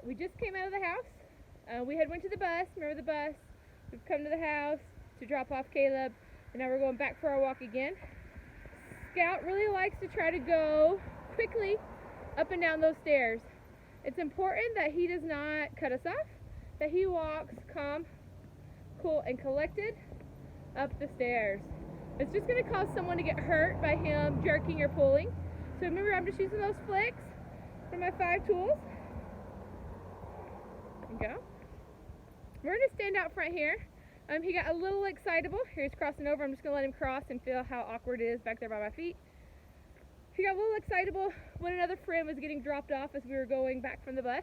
We just came out of the house. We had went to the bus. Remember the bus? We've come to the house to drop off Caleb, and now we're going back for our walk again. Scout really likes to try to go quickly up and down those stairs. It's important that he does not cut us off, that he walks calm, cool, and collected up the stairs. It's just going to cause someone to get hurt by him jerking or pulling. So remember, I'm just using those flicks for my 5 tools. There you go. We're going to stand out front here. He got a little excitable. Here he's crossing over. I'm just going to let him cross and feel how awkward it is back there by my feet. He got a little excitable when another friend was getting dropped off as we were going back from the bus.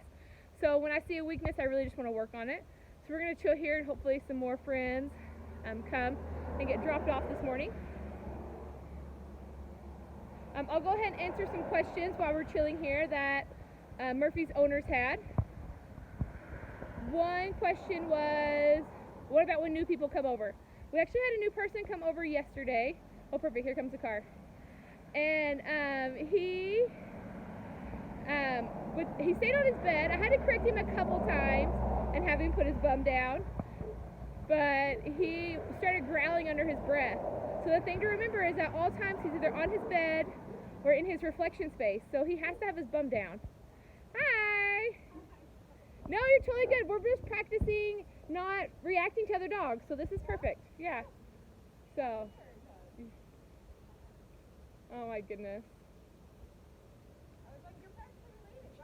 So when I see a weakness, I really just want to work on it. So we're going to chill here and hopefully some more friends come and get dropped off this morning. I'll go ahead and answer some questions while we're chilling here that Murphy's owners had. One question was, what about when new people come over? We actually had a new person come over yesterday. Oh, perfect. Here comes the car. And he stayed on his bed. I had to correct him a couple times and have him put his bum down. But he started growling under his breath. So the thing to remember is at all times he's either on his bed or in his reflection space. So he has to have his bum down. Hi! No, you're totally good. We're just practicing not reacting to other dogs. So this is perfect. Yeah. So. Oh my goodness.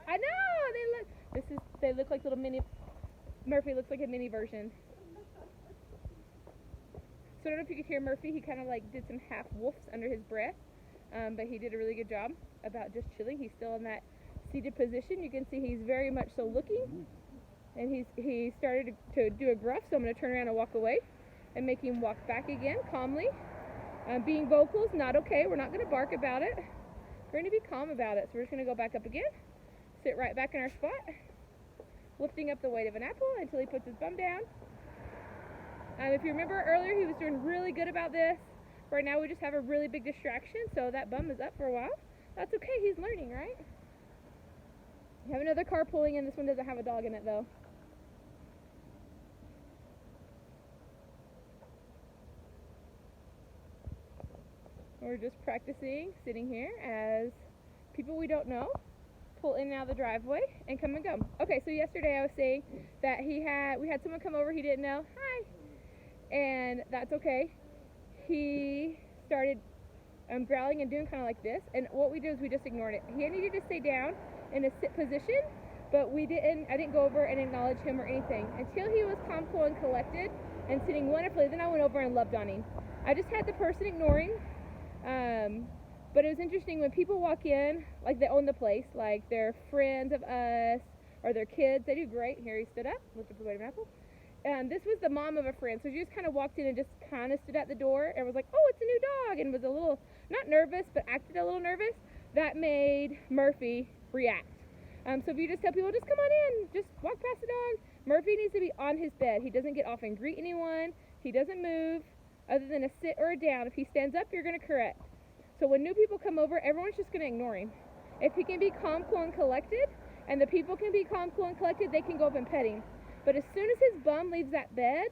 I know! They look like little mini. Murphy looks like a mini version. So I don't know if you could hear Murphy. He kind of like did some half woofs under his breath. But he did a really good job about just chilling. He's still in that seated position. You can see he's very much so looking. And he started to do a gruff, so I'm going to turn around and walk away and make him walk back again calmly. Being vocal is not okay. We're not going to bark about it. We're going to be calm about it. So we're just going to go back up again. Sit right back in our spot. Lifting up the weight of an apple until he puts his bum down. If you remember earlier, he was doing really good about this. Right now we just have a really big distraction, so that bum is up for a while. That's okay. He's learning, right? We have another car pulling in. This one doesn't have a dog in it, though. We're just practicing sitting here as people we don't know pull in and out of the driveway and come and go. Okay, so yesterday I was saying that we had someone come over he didn't know. Hi. And that's okay. He started growling and doing kind of like this, and what we did is we just ignored it. He needed to stay down in a sit position, but I didn't go over and acknowledge him or anything until he was calm, cool, and collected and sitting wonderfully. Then I went over and loved on him. I just had the person ignoring. But it was interesting when people walk in, like they own the place, like they're friends of us or their kids. They do great. Here he stood up, looked up the weight of an apple. This was the mom of a friend, so she just kind of walked in and just kind of stood at the door and was like, "Oh, it's a new dog," and was a little not nervous, but acted a little nervous. That made Murphy react. So if you just tell people, just come on in, just walk past the dog. Murphy needs to be on his bed. He doesn't get off and greet anyone. He doesn't move other than a sit or a down. If he stands up, you're going to correct. So when new people come over, everyone's just going to ignore him. If he can be calm, cool, and collected, and the people can be calm, cool, and collected, they can go up and pet him. But as soon as his bum leaves that bed,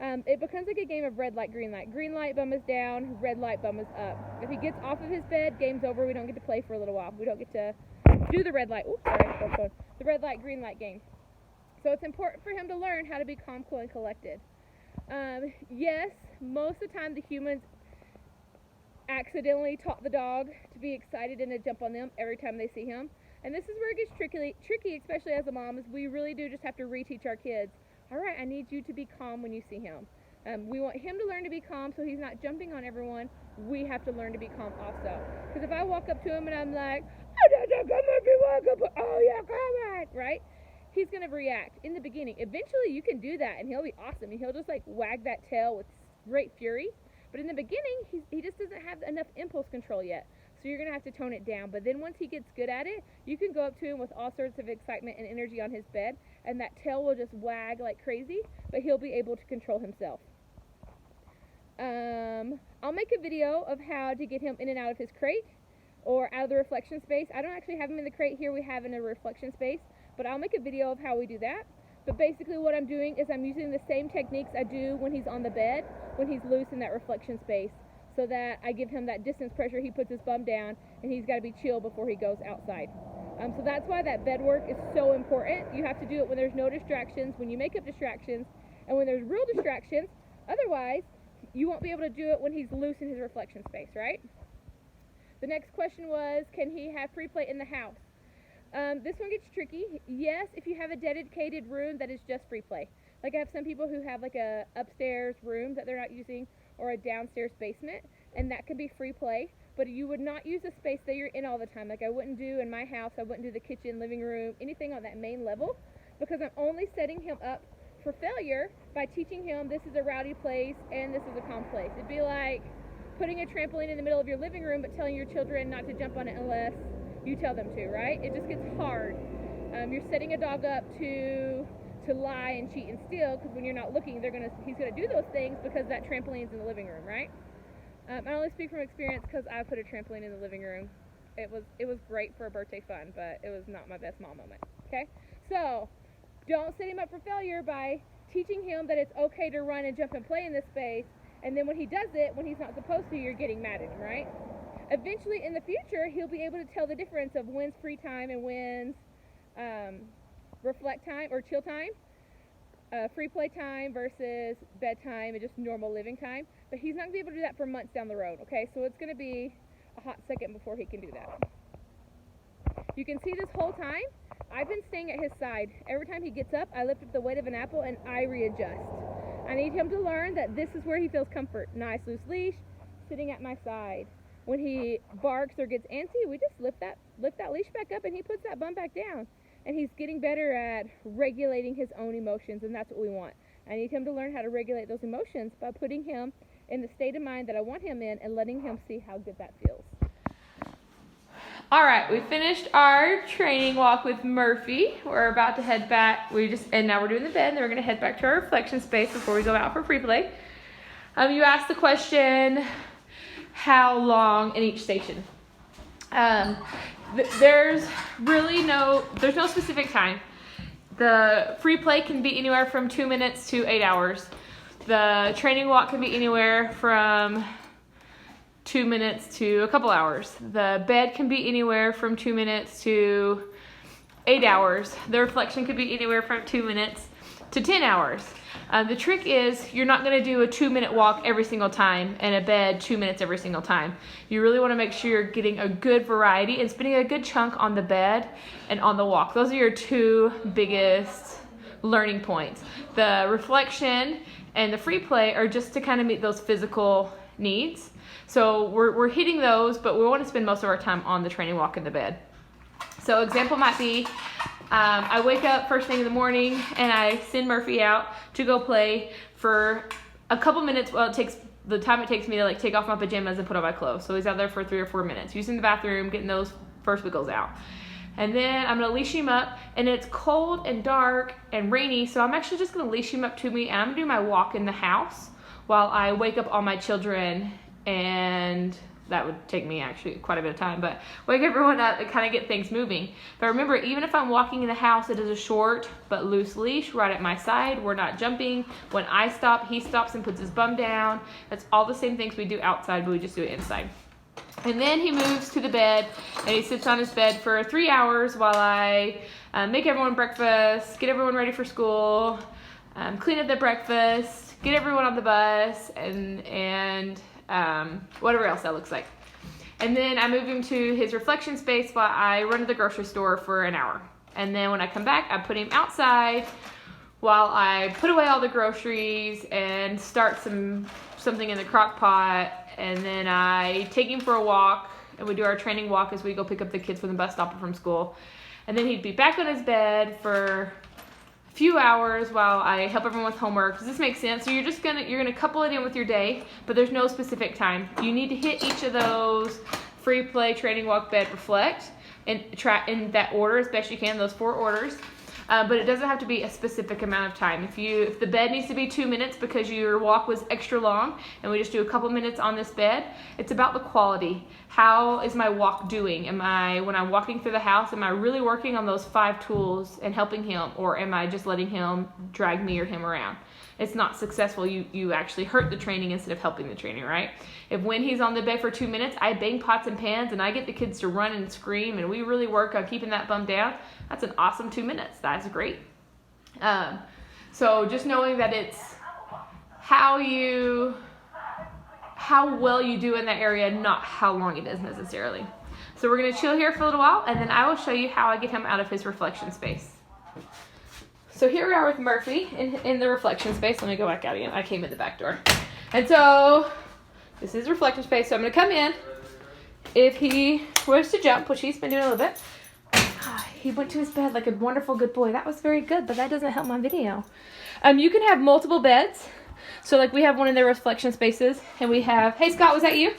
it becomes like a game of red light, green light. Green light, bum is down. Red light, bum is up. If he gets off of his bed, game's over. We don't get to play for a little while. We don't get to do the red light. Oops, sorry, the red light, green light game. So it's important for him to learn how to be calm, cool, and collected. Yes, most of the time the humans accidentally taught the dog to be excited and to jump on them every time they see him. And this is where it gets tricky, especially as a mom, is we really do just have to reteach our kids. All right, I need you to be calm when you see him. We want him to learn to be calm so he's not jumping on everyone. We have to learn to be calm also. Because if I walk up to him and I'm like, oh yeah, come on, right? He's going to react in the beginning. Eventually you can do that and he'll be awesome. And he'll just like wag that tail with great fury. But in the beginning, he just doesn't have enough impulse control yet. So you're going to have to tone it down. But then once he gets good at it, you can go up to him with all sorts of excitement and energy on his bed, and that tail will just wag like crazy, but he'll be able to control himself. I'll make a video of how to get him in and out of his crate or out of the reflection space. I don't actually have him in the crate here. We have in a reflection space. but I'll make a video of how we do that. But basically what I'm doing is I'm using the same techniques I do when he's on the bed, when he's loose in that reflection space, so that I give him that distance pressure. He puts his bum down and he's got to be chill before he goes outside. So that's why that bed work is so important. You have to do it when there's no distractions, when you make up distractions, and when there's real distractions. Otherwise, you won't be able to do it when he's loose in his reflection space, right? The next question was, can he have free play in the house? This one gets tricky. Yes, if you have a dedicated room that is just free play. Like I have some people who have like a upstairs room that they're not using, or a downstairs basement, and that can be free play. But you would not use a space that you're in all the time. Like I wouldn't do in my house, I wouldn't do the kitchen, living room, anything on that main level, because I'm only setting him up for failure by teaching him this is a rowdy place and this is a calm place. It'd be like putting a trampoline in the middle of your living room but telling your children not to jump on it unless you tell them to, right? It just gets hard. You're setting a dog up to lie and cheat and steal, because when you're not looking, he's gonna do those things because that trampoline's in the living room, right? I only speak from experience because I put a trampoline in the living room. It was great for a birthday fun, but it was not my best mom moment. Okay, so don't set him up for failure by teaching him that it's okay to run and jump and play in this space, and then when he does it when he's not supposed to, you're getting mad at him, right? Eventually in the future, he'll be able to tell the difference of when's free time and when's reflect time or chill time, free play time versus bedtime and just normal living time. But he's not going to be able to do that for months down the road, okay? So it's going to be a hot second before he can do that. You can see this whole time, I've been staying at his side. Every time he gets up, I lift up the weight of an apple and I readjust. I need him to learn that this is where he feels comfort. Nice loose leash, sitting at my side. When he barks or gets antsy, we just lift that leash back up and he puts that bum back down. And he's getting better at regulating his own emotions, and that's what we want. I need him to learn how to regulate those emotions by putting him in the state of mind that I want him in and letting him see how good that feels. All right, we finished our training walk with Murphy. We're about to head back. And now we're doing the bed, and then we're going to head back to our reflection space before we go out for free play. You asked the question, how long in each station? There's no specific time. The free play can be anywhere from 2 minutes to 8 hours. The training walk can be anywhere from 2 minutes to a couple hours. The bed can be anywhere from 2 minutes to 8 hours. The reflection could be anywhere from 2 minutes to 10 hours. The trick is you're not going to do a 2-minute walk every single time and a bed 2 minutes every single time. You really want to make sure you're getting a good variety and spending a good chunk on the bed and on the walk. Those are your two biggest learning points. The reflection and the free play are just to kind of meet those physical needs. So we're hitting those, but we want to spend most of our time on the training walk and the bed. So example might be, I wake up first thing in the morning and I send Murphy out to go play for a couple minutes. Well, the time it takes me to take off my pajamas and put on my clothes. So he's out there for 3 or 4 minutes, using the bathroom, getting those first wiggles out. And then I'm gonna leash him up, and it's cold and dark and rainy, so I'm actually just gonna leash him up to me, and I'm gonna do my walk in the house while I wake up all my children, and that would take me actually quite a bit of time, but wake everyone up and kind of get things moving. But remember, even if I'm walking in the house, it is a short but loose leash right at my side. We're not jumping. When I stop, he stops and puts his bum down. That's all the same things we do outside, but we just do it inside. And then he moves to the bed, and he sits on his bed for 3 hours while I make everyone breakfast, get everyone ready for school, clean up the breakfast, get everyone on the bus, and whatever else that looks like. And then I move him to his reflection space while I run to the grocery store for an hour. And then when I come back, I put him outside while I put away all the groceries and start something in the crock pot. And then I take him for a walk, and we do our training walk as we go pick up the kids from the bus stop or from school. And then he'd be back on his bed for a few hours while I help everyone with homework. Does this make sense? So you're gonna couple it in with your day, but there's no specific time. You need to hit each of those: free play, training walk, bed, reflect, and try in that order as best you can, those 4 orders. but it doesn't have to be a specific amount of time. If the bed needs to be 2 minutes because your walk was extra long and we just do a couple minutes on this bed, it's about the quality. How is my walk doing? When I'm walking through the house, am I really working on those 5 tools and helping him, or am I just letting him drag me or him around? It's not successful. You actually hurt the training instead of helping the training, right? If when he's on the bed for 2 minutes, I bang pots and pans and I get the kids to run and scream and we really work on keeping that bum down, that's an awesome 2 minutes. That's great. So just knowing that it's how well you do in that area, not how long it is necessarily. So we're going to chill here for a little while, and then I will show you how I get him out of his reflection space. So here we are with Murphy in the reflection space. Let me go back out again. I came in the back door. And so this is reflection space. So I'm going to come in. If he was to jump, which he's been doing a little bit, he went to his bed like a wonderful good boy. That was very good, but that doesn't help my video. You can have multiple beds. So like we have one in the reflection spaces, and we have, hey Scott, was that you?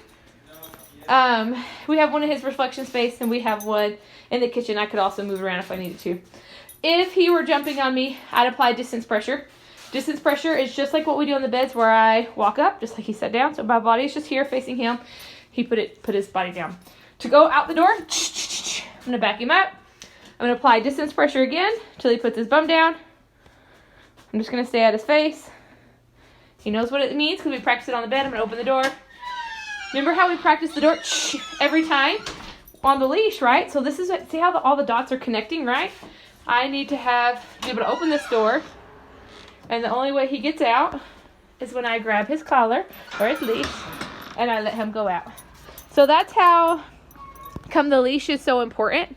We have one in his reflection space, and we have one in the kitchen. I could also move around if I needed to. If he were jumping on me, I'd apply distance pressure. Distance pressure is just like what we do on the beds, where I walk up, just like he sat down. So my body is just here facing him. He put his body down. To go out the door, I'm going to back him up. I'm going to apply distance pressure again until he puts his bum down. I'm just going to stay at his face. He knows what it means because we practice it on the bed. I'm going to open the door. Remember how we practice the door every time on the leash, right? So this is, see how all the dots are connecting, right? I need to be able to open this door, and the only way he gets out is when I grab his collar or his leash and I let him go out. So that's how come the leash is so important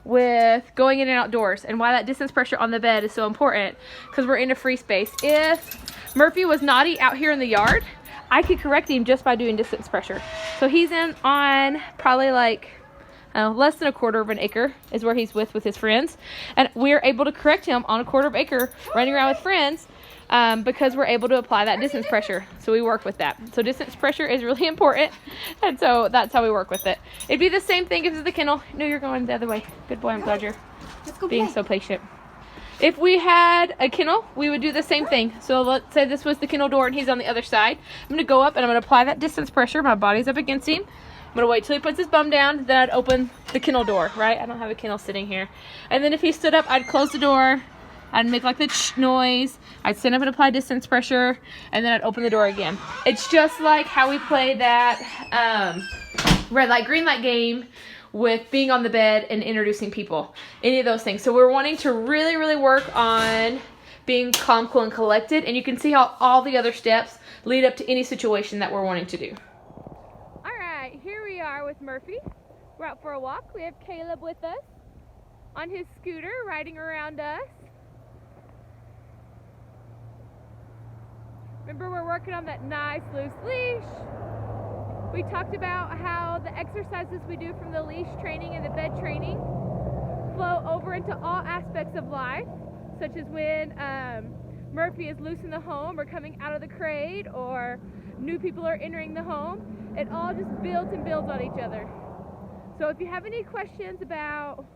with going in and outdoors, and why that distance pressure on the bed is so important, because we're in a free space. If Murphy was naughty out here in the yard, I could correct him just by doing distance pressure. So he's in on probably like less than a quarter of an acre is where he's with his friends, and we're able to correct him on a quarter of an acre running around with friends because we're able to apply that distance pressure. So we work with that. So distance pressure is really important, and so that's how we work with it. It'd be the same thing if it's the kennel. No, you're going the other way. Good boy. I'm glad you're being so patient. If we had a kennel, we would do the same thing. So let's say this was the kennel door and he's on the other side. I'm going to go up and I'm going to apply that distance pressure. My body's up against him. I'm going to wait till he puts his bum down. Then I'd open the kennel door, right? I don't have a kennel sitting here. And then if he stood up, I'd close the door. I'd make like the noise. I'd stand up and apply distance pressure. And then I'd open the door again. It's just like how we play that red light, green light game with being on the bed and introducing people. Any of those things. So we're wanting to really, really work on being calm, cool, and collected. And you can see how all the other steps lead up to any situation that we're wanting to do. Here we are with Murphy. We're out for a walk. We have Caleb with us on his scooter riding around us. Remember, we're working on that nice loose leash. We talked about how the exercises we do from the leash training and the bed training flow over into all aspects of life, such as when Murphy is loose in the home or coming out of the crate, or new people are entering the home. It all just builds and builds on each other. So if you have any questions about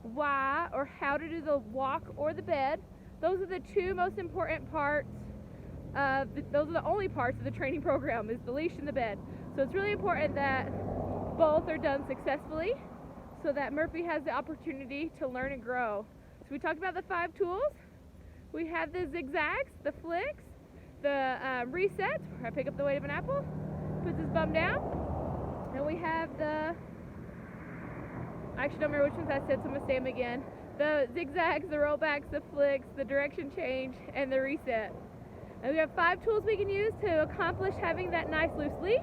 why or how to do the walk or the bed, those are the two most important parts. Those are the only parts of the training program, is the leash and the bed. So it's really important that both are done successfully so that Murphy has the opportunity to learn and grow. So we talked about the 5 tools. We have the zigzags, the flicks, the resets, where I pick up the weight of an apple, puts his bum down. And we have the, I actually don't remember which ones I said, so I'm going to say them again. The zigzags, the rollbacks, the flicks, the direction change, and the reset. And we have 5 tools we can use to accomplish having that nice loose leash.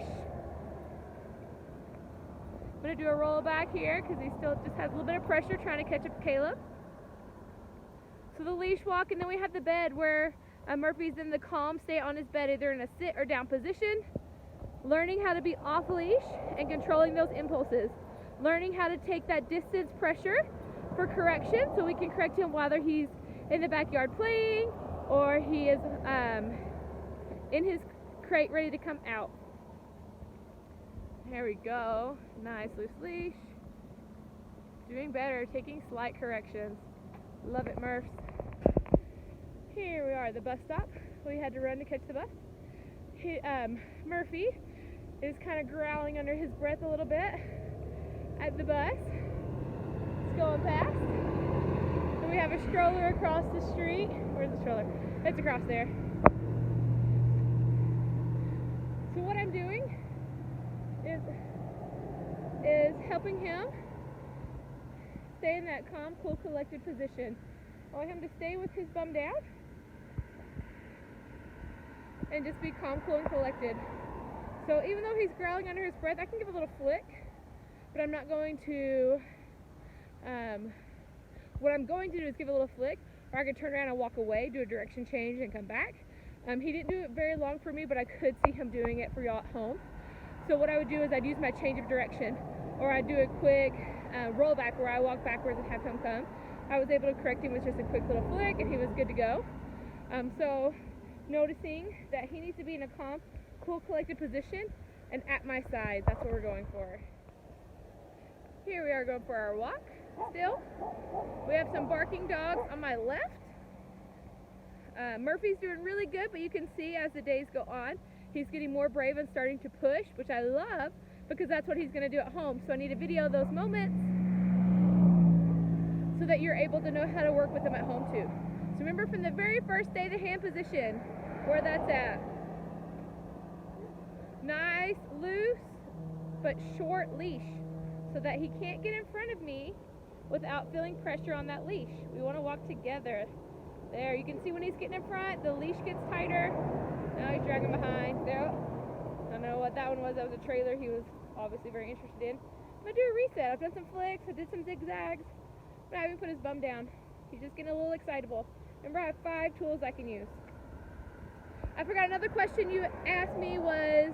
I'm going to do a roll back here because he still just has a little bit of pressure trying to catch up to Caleb. So the leash walk, and then we have the bed where Murphy's in the calm state on his bed, either in a sit or down position. Learning how to be off leash and controlling those impulses. Learning how to take that distance pressure for correction, so we can correct him whether he's in the backyard playing or he is in his crate ready to come out. There we go. Nice loose leash. Doing better, taking slight corrections. Love it, Murphs. Here we are at the bus stop. We had to run to catch the bus. Murphy is kind of growling under his breath a little bit at the bus. It's going past. And we have a stroller across the street. Where's the stroller? It's across there. So what I'm doing is helping him stay in that calm, cool, collected position. I want him to stay with his bum down and just be calm, cool, and collected. So even though he's growling under his breath, I can give a little flick, but I'm not going to, what I'm going to do is give a little flick, or I could turn around and walk away, do a direction change, and come back. He didn't do it very long for me, but I could see him doing it for y'all at home. So what I would do is I'd use my change of direction, or I'd do a quick roll back where I walk backwards and have him come. I was able to correct him with just a quick little flick, and he was good to go. So noticing that he needs to be in a calm, cool, collected position, and at my side. That's what we're going for. Here we are going for our walk still. We have some barking dogs on my left. Murphy's doing really good, but you can see as the days go on, he's getting more brave and starting to push, which I love because that's what he's going to do at home. So I need to video those moments so that you're able to know how to work with them at home too. So remember from the very first day, the hand position, where that's at. Nice, loose, but short leash so that he can't get in front of me without feeling pressure on that leash. We want to walk together. There, you can see when he's getting in front, the leash gets tighter. Now he's dragging behind. There. I don't know what that one was. That was a trailer he was obviously very interested in. I'm going to do a reset. I've done some flicks. I did some zigzags. But I haven't put his bum down. He's just getting a little excitable. Remember, I have 5 tools I can use. I forgot another question you asked me was,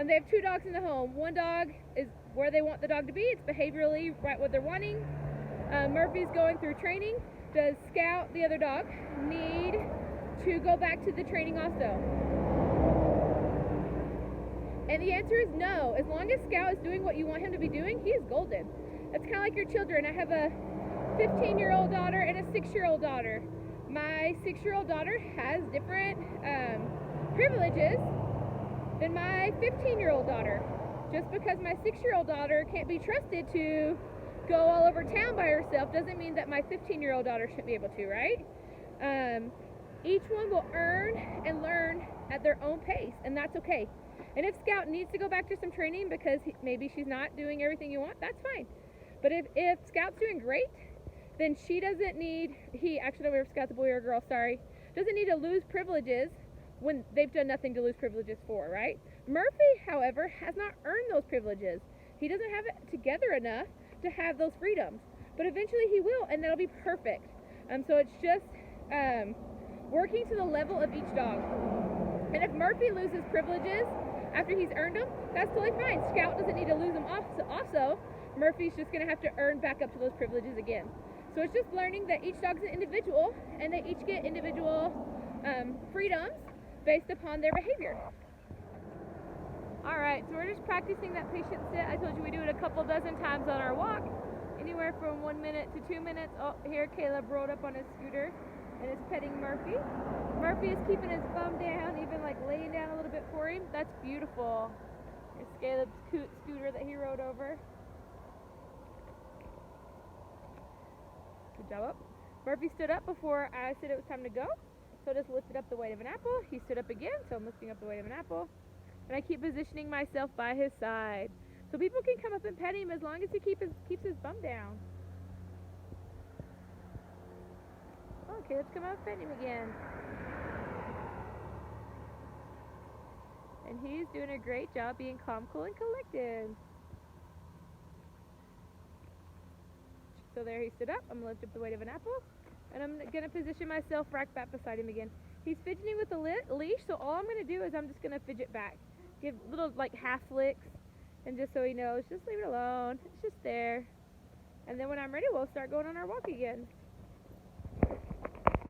they have 2 dogs in the home. One dog is where they want the dog to be. It's behaviorally right what they're wanting. Murphy's going through training. Does Scout, the other dog, need to go back to the training also? And the answer is no. As long as Scout is doing what you want him to be doing, he is golden. It's kind of like your children. I have a 15-year-old daughter and a 6-year-old daughter. My 6-year-old daughter has different privileges than my 15-year-old daughter. Just because my 6-year-old daughter can't be trusted to go all over town by herself doesn't mean that my 15-year-old daughter shouldn't be able to, right? Each one will earn and learn at their own pace, and that's okay. And if Scout needs to go back to some training because maybe she's not doing everything you want, that's fine. But if Scout's doing great, then she doesn't need, I don't remember if Scout's a boy or a girl, sorry, doesn't need to lose privileges when they've done nothing to lose privileges for, right? Murphy, however, has not earned those privileges. He doesn't have it together enough to have those freedoms. But eventually he will, and that'll be perfect. So it's just working to the level of each dog. And if Murphy loses privileges after he's earned them, that's totally fine. Scout doesn't need to lose them also. Murphy's just going to have to earn back up to those privileges again. So it's just learning that each dog's an individual, and they each get individual freedoms based upon their behavior. Alright, so we're just practicing that patient sit. I told you we do it a couple dozen times on our walk. Anywhere from 1 minute to 2 minutes. Oh, here Caleb rode up on his scooter and is petting Murphy. Murphy is keeping his bum down, even like laying down a little bit for him. That's beautiful. Here's Caleb's scooter that he rode over. Good job up. Murphy stood up before I said it was time to go. So I just lifted up the weight of an apple. He stood up again, so I'm lifting up the weight of an apple. And I keep positioning myself by his side. So people can come up and pet him as long as he keeps his bum down. Okay, let's come up and pet him again. And he's doing a great job being calm, cool, and collected. So there he stood up. I'm going to lift up the weight of an apple. And I'm going to position myself right back beside him again. He's fidgeting with the leash, so all I'm going to do is I'm just going to fidget back. Give little like half flicks, and just so he knows, just leave it alone. It's just there. And then when I'm ready, we'll start going on our walk again.